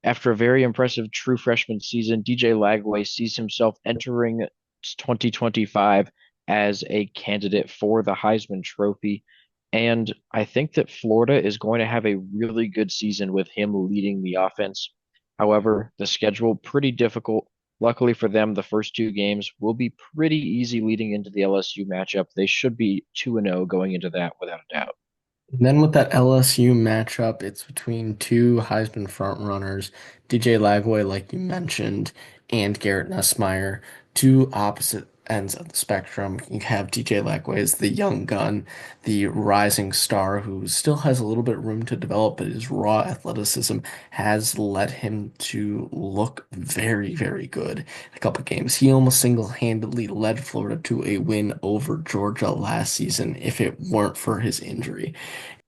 After a very impressive true freshman season, DJ Lagway sees himself entering 2025 as a candidate for the Heisman Trophy. And I think that Florida is going to have a really good season with him leading the offense. However, the schedule pretty difficult. Luckily for them, the first two games will be pretty easy leading into the LSU matchup. They should be 2-0 going into that without a doubt. And then with that LSU matchup, it's between two Heisman frontrunners, DJ Lagway, like you mentioned, and Garrett Nussmeier, two opposite ends of the spectrum. You have DJ Lagway as the young gun, the rising star who still has a little bit of room to develop, but his raw athleticism has led him to look very, very good in a couple games. He almost single-handedly led Florida to a win over Georgia last season if it weren't for his injury.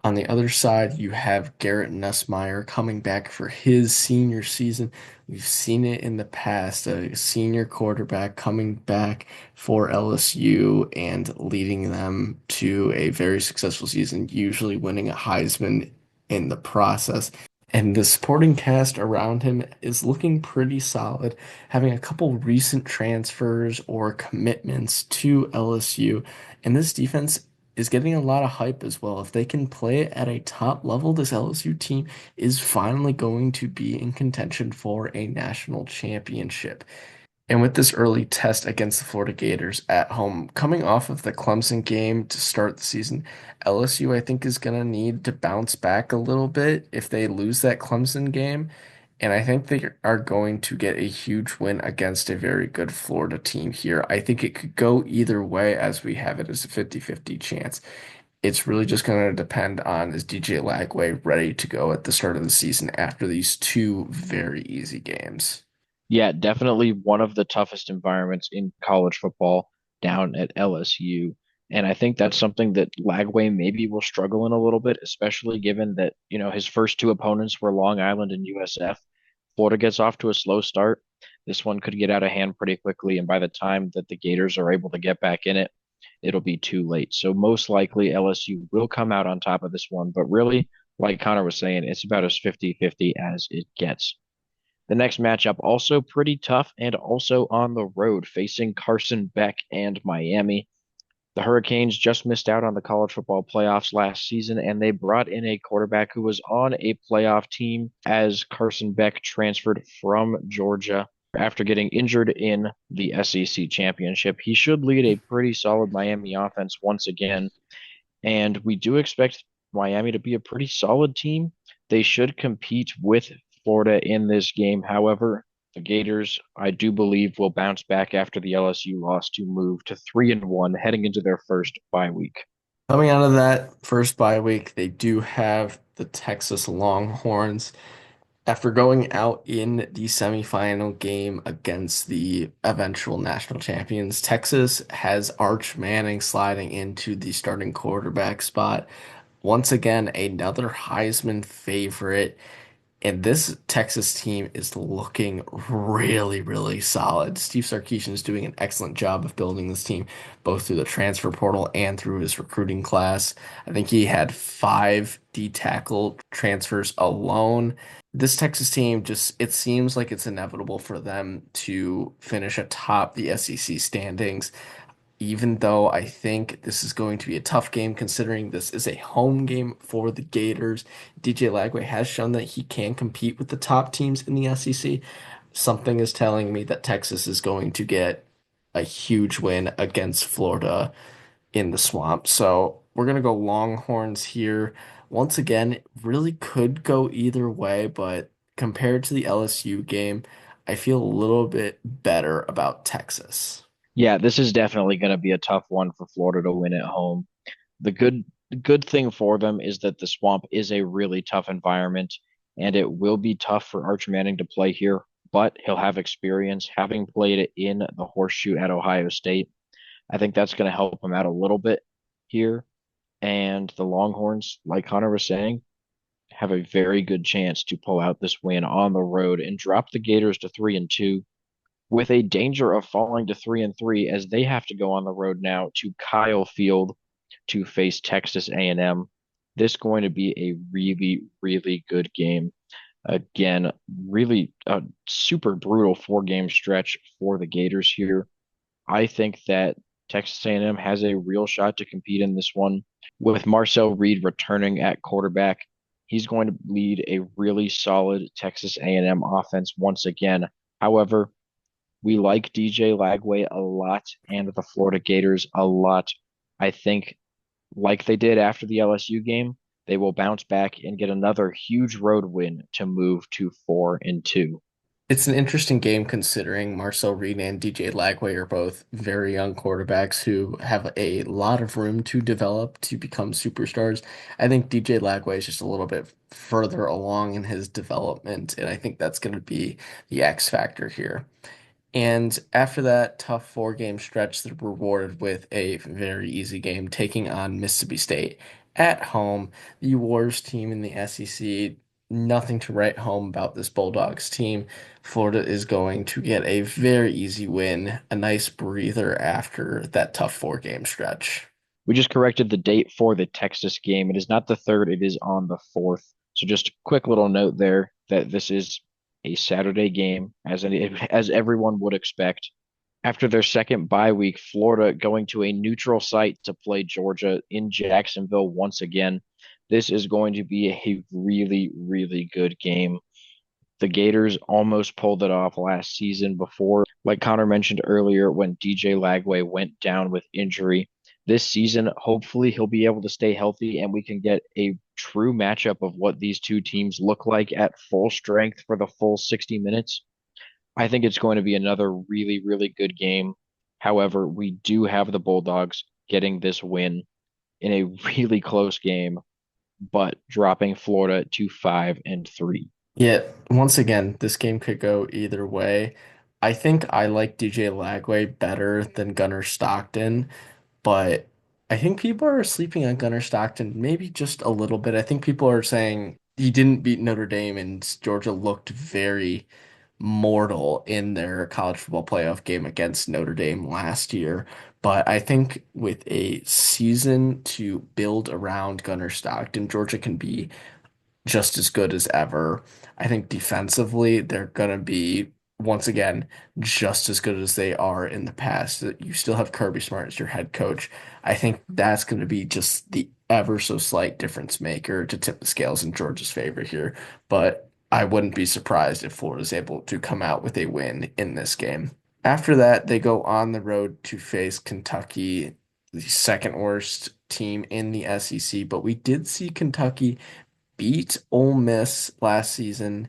On the other side, you have Garrett Nussmeier coming back for his senior season. We've seen it in the past, a senior quarterback coming back for LSU and leading them to a very successful season, usually winning a Heisman in the process. And the supporting cast around him is looking pretty solid, having a couple recent transfers or commitments to LSU. And this defense is getting a lot of hype as well. If they can play at a top level, this LSU team is finally going to be in contention for a national championship. And with this early test against the Florida Gators at home, coming off of the Clemson game to start the season, LSU, I think, is going to need to bounce back a little bit if they lose that Clemson game. And I think they are going to get a huge win against a very good Florida team here. I think it could go either way as we have it as a 50-50 chance. It's really just going to depend on is DJ Lagway ready to go at the start of the season after these two very easy games. Yeah, definitely one of the toughest environments in college football down at LSU. And I think that's something that Lagway maybe will struggle in a little bit, especially given that, his first two opponents were Long Island and USF. Florida gets off to a slow start. This one could get out of hand pretty quickly. And by the time that the Gators are able to get back in it, it'll be too late. So most likely LSU will come out on top of this one. But really, like Connor was saying, it's about as 50-50 as it gets. The next matchup also pretty tough and also on the road, facing Carson Beck and Miami. The Hurricanes just missed out on the college football playoffs last season, and they brought in a quarterback who was on a playoff team as Carson Beck transferred from Georgia after getting injured in the SEC championship. He should lead a pretty solid Miami offense once again, and we do expect Miami to be a pretty solid team. They should compete with Florida in this game. However, the Gators, I do believe, will bounce back after the LSU loss to move to 3-1 heading into their first bye week. Coming out of that first bye week, they do have the Texas Longhorns. After going out in the semifinal game against the eventual national champions, Texas has Arch Manning sliding into the starting quarterback spot. Once again, another Heisman favorite. And this Texas team is looking really, really solid. Steve Sarkisian is doing an excellent job of building this team, both through the transfer portal and through his recruiting class. I think he had five D tackle transfers alone. This Texas team just, it seems like it's inevitable for them to finish atop the SEC standings even though I think this is going to be a tough game considering this is a home game for the Gators. DJ Lagway has shown that he can compete with the top teams in the SEC. Something is telling me that Texas is going to get a huge win against Florida in the swamp. So we're going to go Longhorns here. Once again, it really could go either way, but compared to the LSU game, I feel a little bit better about Texas. Yeah, this is definitely going to be a tough one for Florida to win at home. The good thing for them is that the Swamp is a really tough environment, and it will be tough for Arch Manning to play here, but he'll have experience having played it in the Horseshoe at Ohio State. I think that's going to help him out a little bit here. And the Longhorns, like Connor was saying, have a very good chance to pull out this win on the road and drop the Gators to 3-2 with a danger of falling to 3-3 as they have to go on the road now to Kyle Field to face Texas A&M. This is going to be a really, really good game. Again, really a super brutal 4 game stretch for the Gators here. I think that Texas A&M has a real shot to compete in this one. With Marcel Reed returning at quarterback, he's going to lead a really solid Texas A&M offense once again. However, we like DJ Lagway a lot and the Florida Gators a lot. I think, like they did after the LSU game, they will bounce back and get another huge road win to move to 4-2. It's an interesting game considering Marcel Reed and DJ Lagway are both very young quarterbacks who have a lot of room to develop to become superstars. I think DJ Lagway is just a little bit further along in his development, and I think that's going to be the X factor here. And after that tough 4 game stretch, they're rewarded with a very easy game taking on Mississippi State at home. The worst team in the SEC. Nothing to write home about this Bulldogs team. Florida is going to get a very easy win, a nice breather after that tough 4 game stretch. We just corrected the date for the Texas game. It is not the third, it is on the fourth. So just a quick little note there that this is a Saturday game, as everyone would expect. After their second bye week, Florida going to a neutral site to play Georgia in Jacksonville once again. This is going to be a really, really good game. The Gators almost pulled it off last season before, like Connor mentioned earlier, when DJ Lagway went down with injury. This season, hopefully, he'll be able to stay healthy and we can get a true matchup of what these two teams look like at full strength for the full 60 minutes. I think it's going to be another really, really good game. However, we do have the Bulldogs getting this win in a really close game, but dropping Florida to 5-3. Yeah, once again, this game could go either way. I think I like DJ Lagway better than Gunnar Stockton. But I think people are sleeping on Gunnar Stockton, maybe just a little bit. I think people are saying he didn't beat Notre Dame and Georgia looked very mortal in their college football playoff game against Notre Dame last year. But I think with a season to build around Gunnar Stockton, Georgia can be just as good as ever. I think defensively, they're going to be, once again, just as good as they are in the past. You still have Kirby Smart as your head coach. I think that's going to be just the ever so slight difference maker to tip the scales in Georgia's favor here. But I wouldn't be surprised if Florida's able to come out with a win in this game. After that, they go on the road to face Kentucky, the second worst team in the SEC. But we did see Kentucky beat Ole Miss last season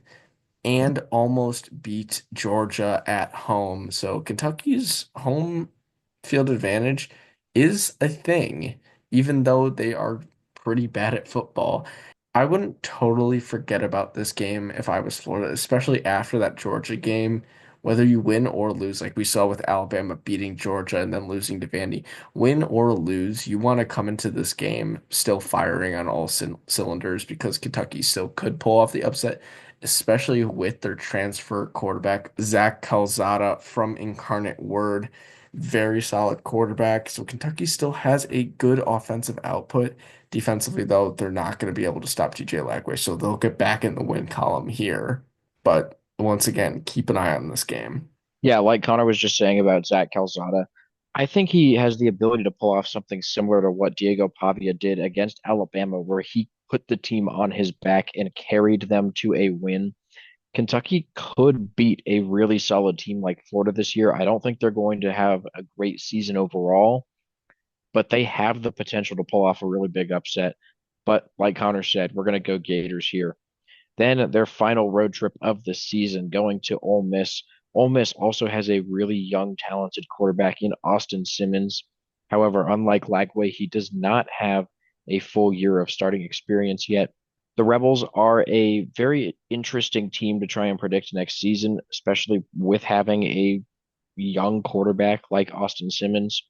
and almost beat Georgia at home. So Kentucky's home field advantage is a thing, even though they are pretty bad at football. I wouldn't totally forget about this game if I was Florida, especially after that Georgia game. Whether you win or lose, like we saw with Alabama beating Georgia and then losing to Vandy, win or lose, you want to come into this game still firing on all cylinders because Kentucky still could pull off the upset, especially with their transfer quarterback, Zach Calzada from Incarnate Word. Very solid quarterback. So Kentucky still has a good offensive output. Defensively, though, they're not going to be able to stop TJ Lagway, so they'll get back in the win column here. But once again, keep an eye on this game. Yeah, like Connor was just saying about Zach Calzada, I think he has the ability to pull off something similar to what Diego Pavia did against Alabama, where he put the team on his back and carried them to a win. Kentucky could beat a really solid team like Florida this year. I don't think they're going to have a great season overall, but they have the potential to pull off a really big upset. But like Connor said, we're going to go Gators here. Then their final road trip of the season, going to Ole Miss. Ole Miss also has a really young, talented quarterback in Austin Simmons. However, unlike Lagway, he does not have a full year of starting experience yet. The Rebels are a very interesting team to try and predict next season, especially with having a young quarterback like Austin Simmons.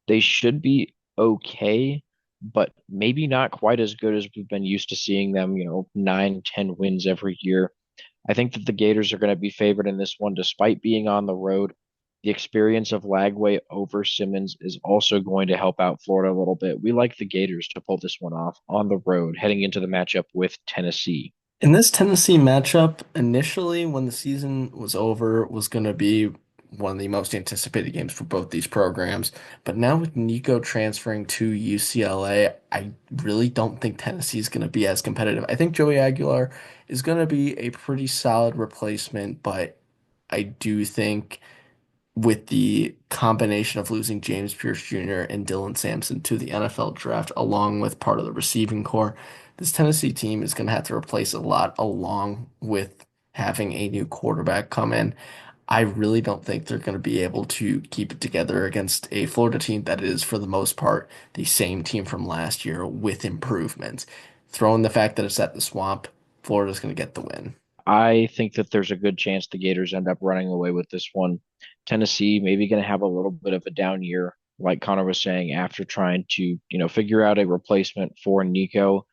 They should be okay, but maybe not quite as good as we've been used to seeing them, 9, 10 wins every year. I think that the Gators are going to be favored in this one, despite being on the road. The experience of Lagway over Simmons is also going to help out Florida a little bit. We like the Gators to pull this one off on the road, heading into the matchup with Tennessee. In this Tennessee matchup, initially when the season was over, was going to be one of the most anticipated games for both these programs. But now with Nico transferring to UCLA, I really don't think Tennessee is going to be as competitive. I think Joey Aguilar is going to be a pretty solid replacement, but I do think with the combination of losing James Pierce Jr. and Dylan Sampson to the NFL draft, along with part of the receiving core, this Tennessee team is going to have to replace a lot, along with having a new quarterback come in. I really don't think they're going to be able to keep it together against a Florida team that is, for the most part, the same team from last year with improvements. Throwing the fact that it's at the Swamp, Florida's going to get the win. I think that there's a good chance the Gators end up running away with this one. Tennessee maybe going to have a little bit of a down year, like Connor was saying, after trying to, figure out a replacement for Nico.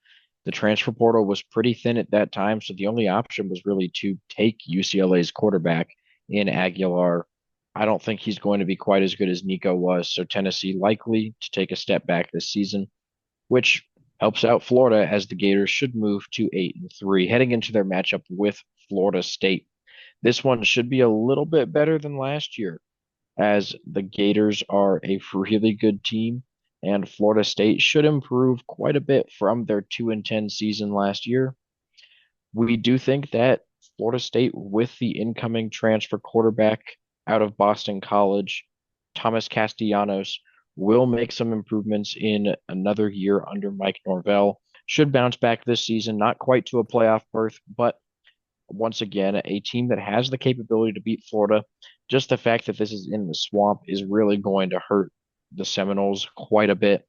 The transfer portal was pretty thin at that time, so the only option was really to take UCLA's quarterback in Aguilar. I don't think he's going to be quite as good as Nico was, so Tennessee likely to take a step back this season, which helps out Florida as the Gators should move to 8-3, heading into their matchup with Florida State. This one should be a little bit better than last year, as the Gators are a really good team, and Florida State should improve quite a bit from their 2-10 season last year. We do think that Florida State, with the incoming transfer quarterback out of Boston College, Thomas Castellanos, will make some improvements in another year under Mike Norvell. Should bounce back this season, not quite to a playoff berth, but once again, a team that has the capability to beat Florida. Just the fact that this is in the swamp is really going to hurt the Seminoles quite a bit.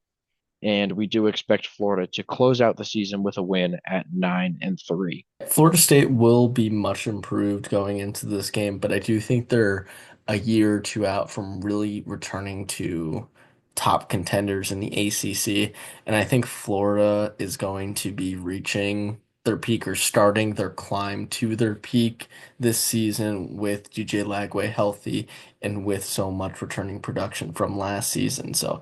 And we do expect Florida to close out the season with a win at 9-3. Florida State will be much improved going into this game, but I do think they're a year or two out from really returning to top contenders in the ACC. And I think Florida is going to be reaching their peak or starting their climb to their peak this season with DJ Lagway healthy and with so much returning production from last season. So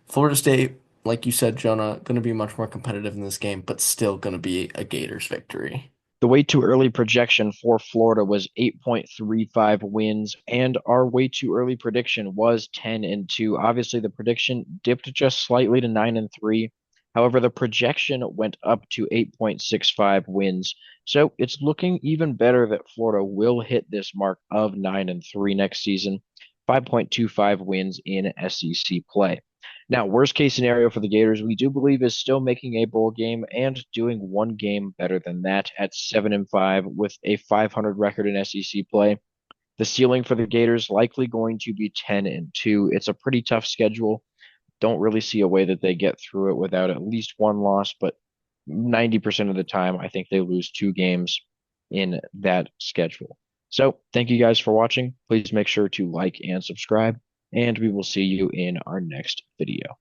Florida State, like you said, Jonah, going to be much more competitive in this game, but still going to be a Gators victory. The way too early projection for Florida was 8.35 wins, and our way too early prediction was 10-2. Obviously, the prediction dipped just slightly to 9-3. However, the projection went up to 8.65 wins. So it's looking even better that Florida will hit this mark of 9-3 next season, 5.25 wins in SEC play. Now, worst case scenario for the Gators, we do believe is still making a bowl game and doing one game better than that at 7-5 with a 500 record in SEC play. The ceiling for the Gators likely going to be 10-2. It's a pretty tough schedule. Don't really see a way that they get through it without at least one loss, but 90% of the time, I think they lose two games in that schedule. So, thank you guys for watching. Please make sure to like and subscribe, and we will see you in our next video.